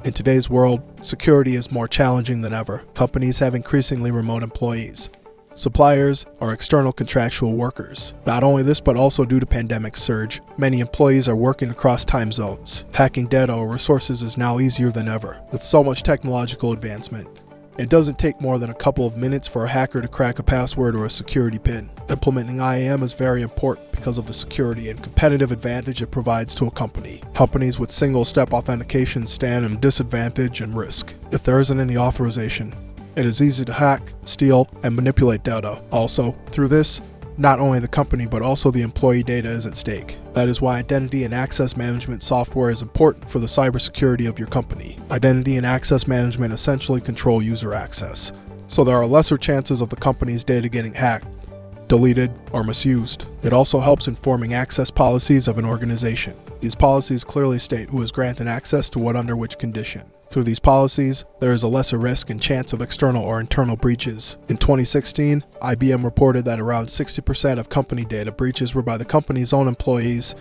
In today's world, security is more challenging than ever. Companies have increasingly remote employees. Suppliers are external contractual workers. Not only this, but also due to pandemic surge, many employees are working across time zones. Hacking data or resources is now easier than ever. With so much technological advancement, it doesn't take more than a couple of minutes for a hacker to crack a password or a security PIN. Implementing IAM is very important because of the security and competitive advantage it provides to a company. Companies with single-step authentication stand in disadvantage and risk. If there isn't any authorization, it is easy to hack, steal, and manipulate data. Also, through this, not only the company but also the employee data is at stake. That is why identity and access management software is important for the cybersecurity of your company. Identity and access management essentially control user access, so there are lesser chances of the company's data getting hacked, deleted, or misused. It also helps in forming access policies of an organization. These policies clearly state who is granted access to what under which condition. Through these policies, there is a lesser risk and chance of external or internal breaches. In 2016, IBM reported that around 60% of company data breaches were by the company's own employees,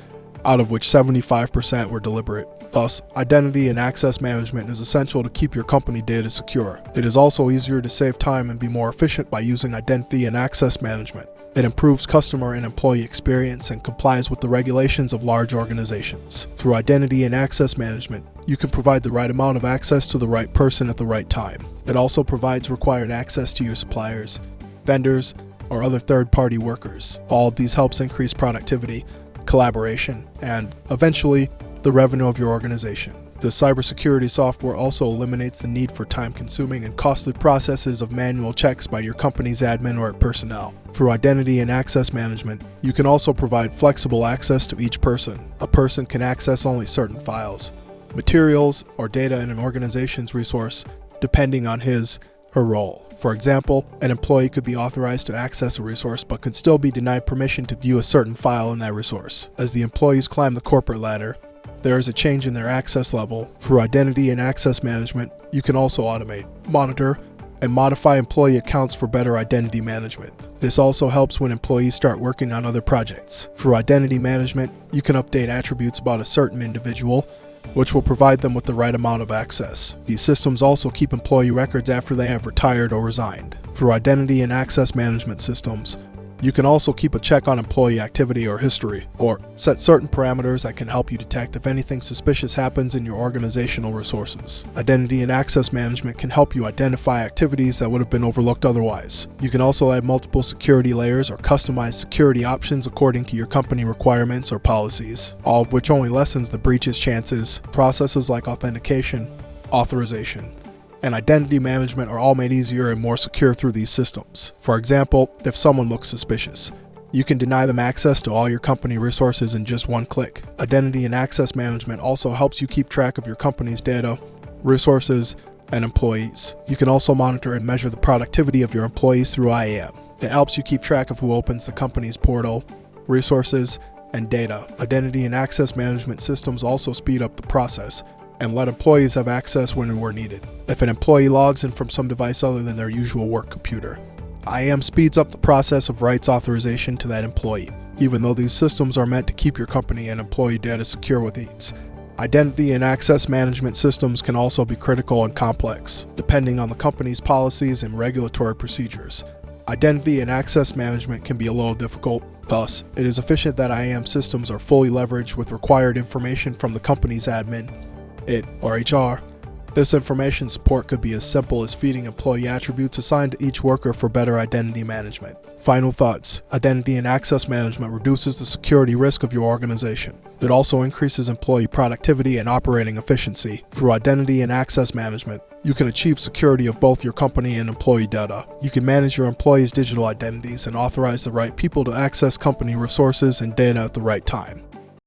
out of which 75% were deliberate. Thus, identity and access management is essential to keep your company data secure. It is also easier to save time and be more efficient by using identity and access management. It improves customer and employee experience and complies with the regulations of large organizations. Through identity and access management, you can provide the right amount of access to the right person at the right time. It also provides required access to your suppliers, vendors, or other third-party workers. All of these helps increase productivity, collaboration, and, eventually, the revenue of your organization. The cybersecurity software also eliminates the need for time-consuming and costly processes of manual checks by your company's admin or personnel. Through identity and access management, you can also provide flexible access to each person. A person can access only certain files, materials, or data in an organization's resource, depending on his/her role. For example, an employee could be authorized to access a resource but could still be denied permission to view a certain file in that resource. As the employees climb the corporate ladder, there is a change in their access level. Through identity and access management, you can also automate, monitor, and modify employee accounts for better identity management. This also helps when employees start working on other projects. Through identity management, you can update attributes about a certain individual, which will provide them with the right amount of access. These systems also keep employee records after they have retired or resigned. Through identity and access management systems, you can also keep a check on employee activity or history, or set certain parameters that can help you detect if anything suspicious happens in your organizational resources. Identity and access management can help you identify activities that would have been overlooked otherwise. You can also add multiple security layers or customize security options according to your company requirements or policies, all of which only lessens the breach's chances. Processes like authentication, authorization, and identity management are all made easier and more secure through these systems. For example, if someone looks suspicious, you can deny them access to all your company resources in just one click. Identity and access management also helps you keep track of your company's data, resources, and employees. You can also monitor and measure the productivity of your employees through IAM. It helps you keep track of who opens the company's portal, resources, and data. Identity and access management systems also speed up the process and let employees have access when and where needed. If an employee logs in from some device other than their usual work computer, IAM speeds up the process of rights authorization to that employee. Even though these systems are meant to keep your company and employee data secure with ease, identity and access management systems can also be critical and complex, depending on the company's policies and regulatory procedures. Identity and access management can be a little difficult. Thus, it is efficient that IAM systems are fully leveraged with required information from the company's admin, IT, or HR. This information support could be as simple as feeding employee attributes assigned to each worker for better identity management. Final thoughts. Identity and access management reduces the security risk of your organization. It also increases employee productivity and operating efficiency. Through identity and access management, you can achieve security of both your company and employee data. You can manage your employees' digital identities and authorize the right people to access company resources and data at the right time.